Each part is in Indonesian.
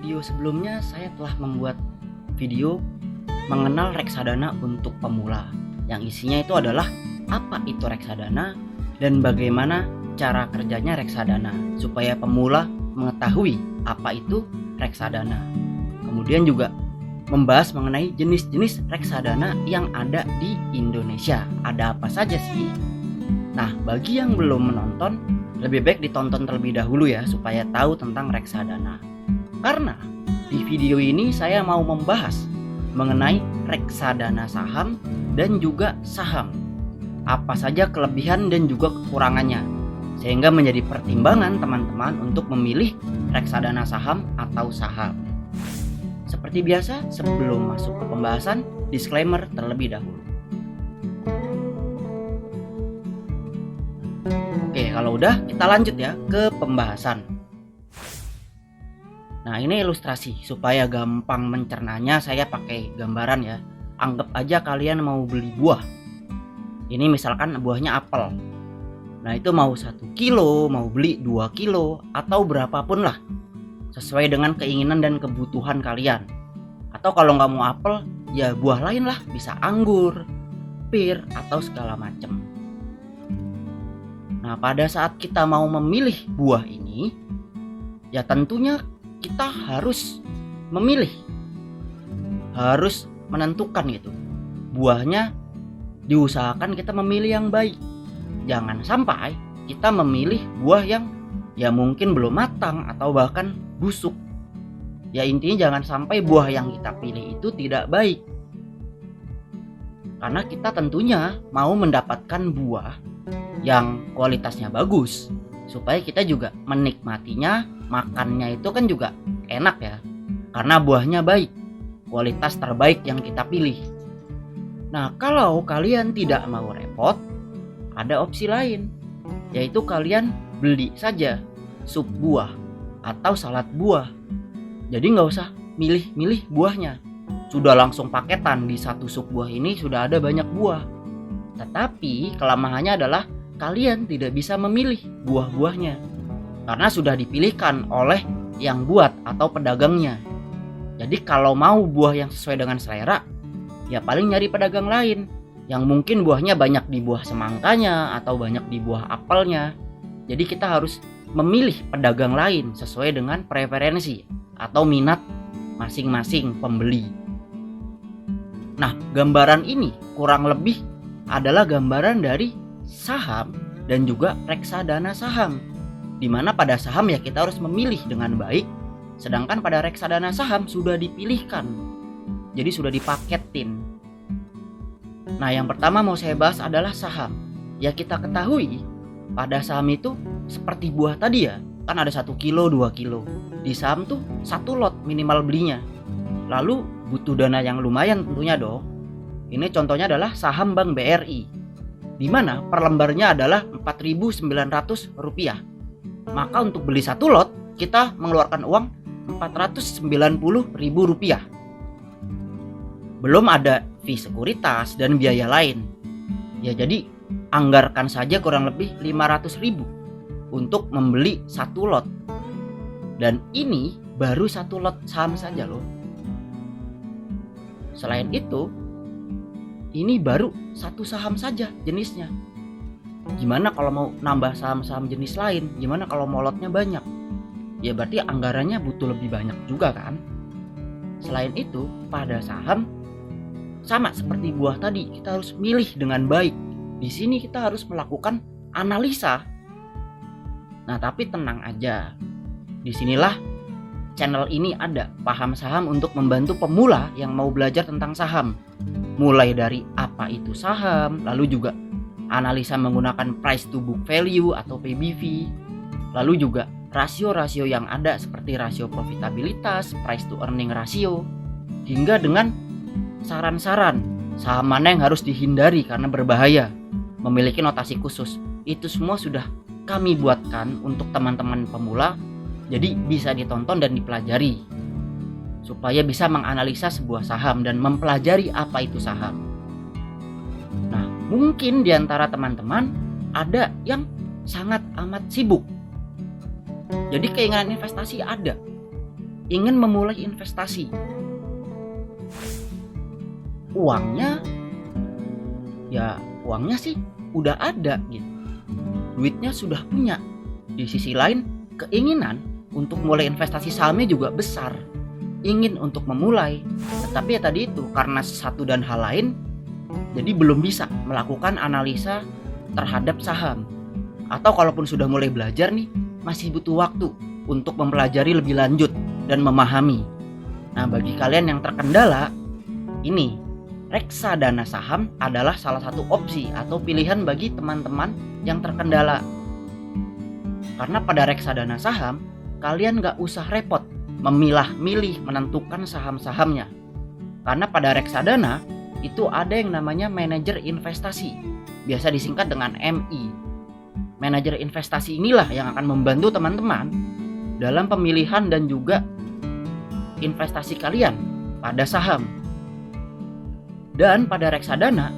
video sebelumnya saya telah membuat video mengenal reksadana untuk pemula, yang isinya itu adalah apa itu reksadana dan bagaimana cara kerjanya reksadana supaya pemula mengetahui apa itu reksadana. Kemudian juga membahas mengenai jenis-jenis reksadana yang ada di Indonesia. Ada apa saja sih? Nah, bagi yang belum menonton, lebih baik ditonton terlebih dahulu ya supaya tahu tentang reksadana. Karena di video ini saya mau membahas mengenai reksadana saham dan juga saham. Apa saja kelebihan dan juga kekurangannya, sehingga menjadi pertimbangan teman-teman untuk memilih reksadana saham atau saham. Seperti biasa, sebelum masuk ke pembahasan, disclaimer terlebih dahulu. Oke, kalau udah kita lanjut ya ke pembahasan. Nah, ini ilustrasi supaya gampang mencernanya, saya pakai gambaran ya. Anggap aja kalian mau beli buah. Ini misalkan buahnya apel. Nah, itu mau 1 kilo, mau beli 2 kilo, atau berapapun lah, sesuai dengan keinginan dan kebutuhan kalian. Atau kalau nggak mau apel, ya buah lain lah, bisa anggur, pir, atau segala macam. Nah, pada saat kita mau memilih buah ini, ya tentunya kita harus memilih, harus menentukan gitu. Buahnya diusahakan kita memilih yang baik. Jangan sampai kita memilih buah yang ya mungkin belum matang atau bahkan busuk. Ya intinya jangan sampai buah yang kita pilih itu tidak baik. Karena kita tentunya mau mendapatkan buah yang kualitasnya bagus, supaya kita juga menikmatinya, makannya itu kan juga enak ya. Karena buahnya baik, kualitas terbaik yang kita pilih. Nah, kalau kalian tidak mau repot, ada opsi lain, yaitu kalian beli saja sup buah atau salad buah. Jadi nggak usah milih-milih buahnya, sudah langsung paketan. Di satu sup buah ini sudah ada banyak buah. Tetapi kelemahannya adalah kalian tidak bisa memilih buah-buahnya, karena sudah dipilihkan oleh yang buat atau pedagangnya. Jadi kalau mau buah yang sesuai dengan selera, ya paling nyari pedagang lain yang mungkin buahnya banyak di buah semangkanya atau banyak di buah apelnya. Jadi kita harus memilih pedagang lain sesuai dengan preferensi atau minat masing-masing pembeli. Nah, gambaran ini kurang lebih adalah gambaran dari saham dan juga reksadana saham, di mana pada saham ya kita harus memilih dengan baik, sedangkan pada reksadana saham sudah dipilihkan, jadi sudah dipaketin. Nah, yang pertama mau saya bahas adalah saham. Ya kita ketahui pada saham itu seperti buah tadi ya, kan ada 1 kilo, 2 kilo. Di saham tuh 1 lot minimal belinya. Lalu butuh dana yang lumayan tentunya dong. Ini contohnya adalah saham Bank BRI, di mana per lembarnya adalah Rp4.900. Maka untuk beli 1 lot kita mengeluarkan uang Rp490.000. Belum ada fee sekuritas dan biaya lain. Ya jadi anggarkan saja kurang lebih 500.000 untuk membeli 1 lot. Dan ini baru 1 lot saham saja loh. Selain itu, ini baru 1 saham saja jenisnya. Gimana kalau mau nambah saham-saham jenis lain? Gimana kalau mau lotnya banyak? Ya berarti anggarannya butuh lebih banyak juga kan? Selain itu, pada saham sama seperti buah tadi, kita harus milih dengan baik. Di sini kita harus melakukan analisa. Nah, tapi tenang aja. Disinilah channel ini ada, Paham Saham, untuk membantu pemula yang mau belajar tentang saham. Mulai dari apa itu saham, lalu juga analisa menggunakan price to book value atau PBV. Lalu juga rasio-rasio yang ada seperti rasio profitabilitas, price to earning ratio, hingga dengan saran-saran saham mana yang harus dihindari karena berbahaya, memiliki notasi khusus. Itu semua sudah kami buatkan untuk teman-teman pemula, jadi bisa ditonton dan dipelajari supaya bisa menganalisa sebuah saham dan mempelajari apa itu saham. Nah, mungkin di antara teman-teman ada yang sangat amat sibuk, jadi keinginan investasi ada, ingin memulai investasi. Uangnya sih udah ada gitu. Duitnya sudah punya. Di sisi lain, keinginan untuk mulai investasi sahamnya juga besar. Ingin untuk memulai, tetapi ya tadi itu karena satu dan hal lain, jadi belum bisa melakukan analisa terhadap saham. Atau kalaupun sudah mulai belajar nih, masih butuh waktu untuk mempelajari lebih lanjut dan memahami. Nah, bagi kalian yang terkendala, ini reksadana saham adalah salah satu opsi atau pilihan bagi teman-teman yang terkendala. Karena pada reksadana saham, kalian gak usah repot memilah-milih menentukan saham-sahamnya. Karena pada reksadana, itu ada yang namanya manajer investasi. Biasa disingkat dengan MI. Manajer investasi inilah yang akan membantu teman-teman dalam pemilihan dan juga investasi kalian pada saham. Dan pada reksadana,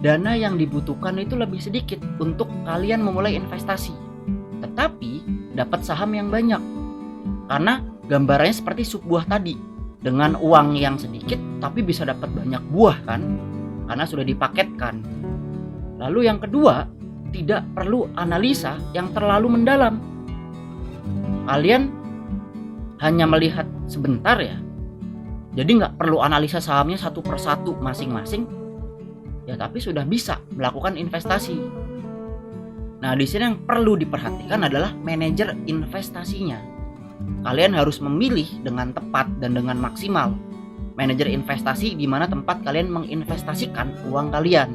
dana yang dibutuhkan itu lebih sedikit untuk kalian memulai investasi. Tetapi dapat saham yang banyak. Karena gambarannya seperti sup buah tadi. Dengan uang yang sedikit tapi bisa dapat banyak buah kan? Karena sudah dipaketkan. Lalu yang kedua, tidak perlu analisa yang terlalu mendalam. Kalian hanya melihat sebentar ya. Jadi nggak perlu analisa sahamnya satu persatu masing-masing. Ya tapi sudah bisa melakukan investasi. Nah, di sini yang perlu diperhatikan adalah manajer investasinya. Kalian harus memilih dengan tepat dan dengan maksimal manajer investasi di mana tempat kalian menginvestasikan uang kalian.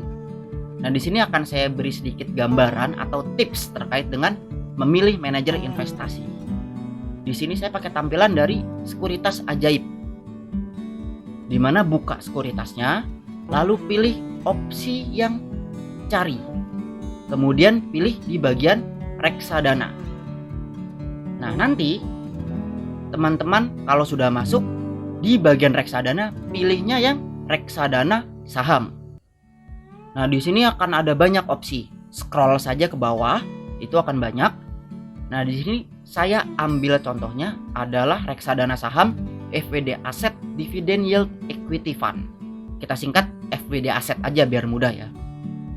Nah, di sini akan saya beri sedikit gambaran atau tips terkait dengan memilih manajer investasi. Di sini saya pakai tampilan dari Sekuritas Ajaib. Di mana buka sekuritasnya, lalu pilih opsi yang cari. Kemudian pilih di bagian reksadana. Nah, nanti teman-teman kalau sudah masuk di bagian reksadana, pilihnya yang reksadana saham. Nah, di sini akan ada banyak opsi. Scroll saja ke bawah, itu akan banyak. Nah, di sini saya ambil contohnya adalah reksadana saham FWD Asset Dividend Yield Equity Fund. Kita singkat FWD Asset aja biar mudah ya.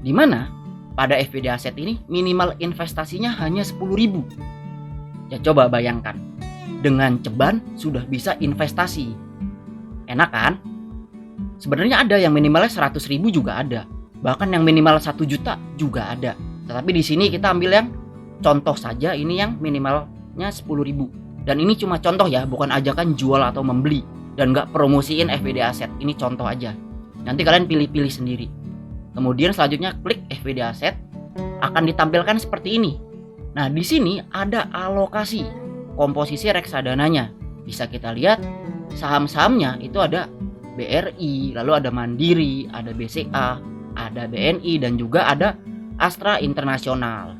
Di mana pada FWD Asset ini minimal investasinya hanya 10.000. Ya coba bayangkan, dengan ceban sudah bisa investasi. Enak kan? Sebenarnya ada yang minimalnya 100.000 juga ada. Bahkan yang minimal 1 juta juga ada. Tetapi di sini kita ambil yang contoh saja, ini yang minimalnya 10.000. Dan ini cuma contoh ya, bukan ajakan jual atau membeli. Dan gak promosiin FWD Asset, ini contoh aja. Nanti kalian pilih-pilih sendiri. Kemudian selanjutnya klik FWD Asset, akan ditampilkan seperti ini. Nah, di sini ada alokasi komposisi reksadananya. Bisa kita lihat saham-sahamnya itu ada BRI, lalu ada Mandiri, ada BCA, ada BNI, dan juga ada Astra Internasional.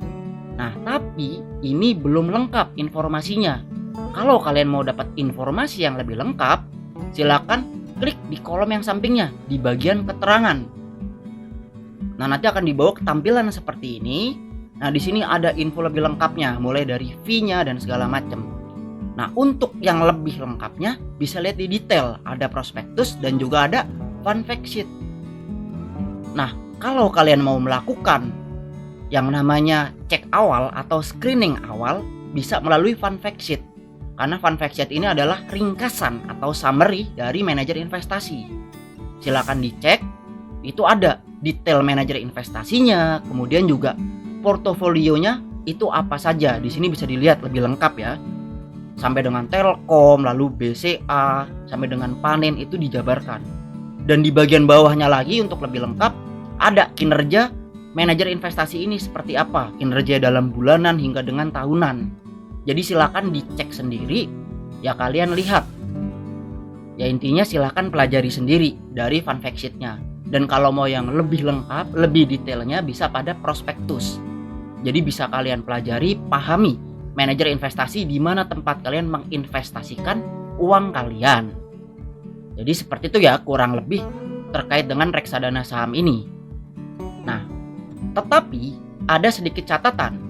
Nah, tapi ini belum lengkap informasinya. Kalau kalian mau dapat informasi yang lebih lengkap, silakan klik di kolom yang sampingnya di bagian keterangan. Nah, nanti akan dibawa ke tampilan seperti ini. Nah, di sini ada info lebih lengkapnya, mulai dari fee-nya dan segala macam. Nah, untuk yang lebih lengkapnya bisa lihat di detail, ada prospektus dan juga ada fund fact sheet. Nah, kalau kalian mau melakukan yang namanya cek awal atau screening awal, bisa melalui fund fact sheet. Karena fund fact sheet ini adalah ringkasan atau summary dari manajer investasi. Silakan dicek, itu ada detail manajer investasinya, kemudian juga portofolionya itu apa saja. Di sini bisa dilihat lebih lengkap ya. Sampai dengan Telkom, lalu BCA, sampai dengan Panin itu dijabarkan. Dan di bagian bawahnya lagi untuk lebih lengkap ada kinerja manajer investasi ini seperti apa, kinerja dalam bulanan hingga dengan tahunan. Jadi silakan dicek sendiri, ya kalian lihat. Ya intinya silakan pelajari sendiri dari fund fact sheet-nya. Dan kalau mau yang lebih lengkap, lebih detailnya bisa pada prospektus. Jadi bisa kalian pelajari, pahami manajer investasi di mana tempat kalian menginvestasikan uang kalian. Jadi seperti itu ya kurang lebih terkait dengan reksadana saham ini. Nah, tetapi ada sedikit catatan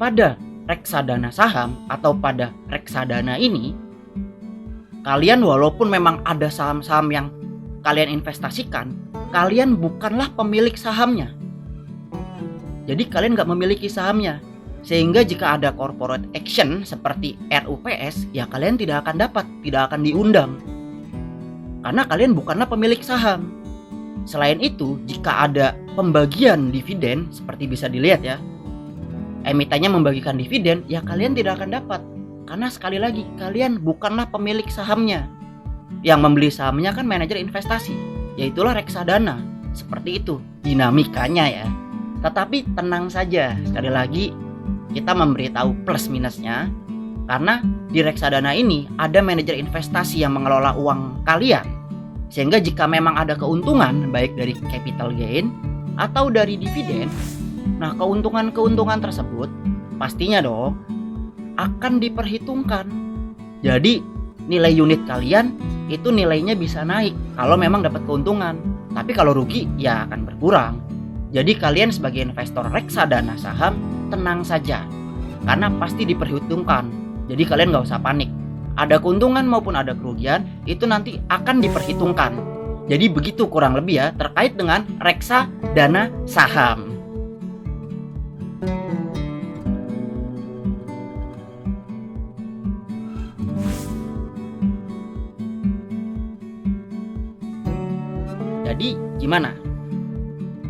pada reksadana saham atau pada reksadana ini, Kalian walaupun memang ada saham-saham yang kalian investasikan, kalian bukanlah pemilik sahamnya. Jadi kalian nggak memiliki sahamnya. Sehingga jika ada corporate action seperti RUPS, ya kalian tidak akan diundang. Karena kalian bukanlah pemilik saham. Selain itu, jika ada pembagian dividen, seperti bisa dilihat ya, emitennya membagikan dividen, ya kalian tidak akan dapat. Karena sekali lagi, kalian bukanlah pemilik sahamnya. Yang membeli sahamnya kan manajer investasi, yaitulah reksadana. Seperti itu dinamikanya ya. Tetapi tenang saja, sekali lagi kita memberitahu plus minusnya. Karena di reksadana ini ada manajer investasi yang mengelola uang kalian. Sehingga jika memang ada keuntungan baik dari capital gain atau dari dividen, nah keuntungan tersebut pastinya dong akan diperhitungkan. Jadi nilai unit kalian itu nilainya bisa naik kalau memang dapat keuntungan. Tapi kalau rugi ya akan berkurang. Jadi kalian sebagai investor reksadana saham tenang saja, karena pasti diperhitungkan. Jadi kalian gak usah panik. Ada keuntungan maupun ada kerugian itu nanti akan diperhitungkan. Jadi begitu kurang lebih ya terkait dengan reksadana saham. Jadi gimana?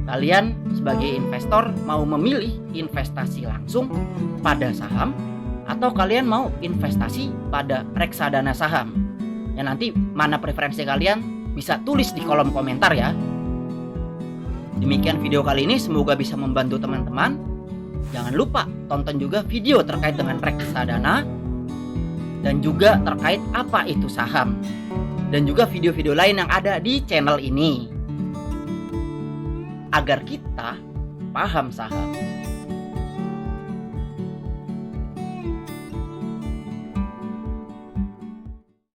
Kalian sebagai investor mau memilih investasi langsung pada saham atau kalian mau investasi pada reksadana saham? Ya nanti mana preferensi kalian bisa tulis di kolom komentar ya. Demikian video kali ini, semoga bisa membantu teman-teman. Jangan lupa tonton juga video terkait dengan reksadana dan juga terkait apa itu saham, dan juga video-video lain yang ada di channel ini agar kita paham saham.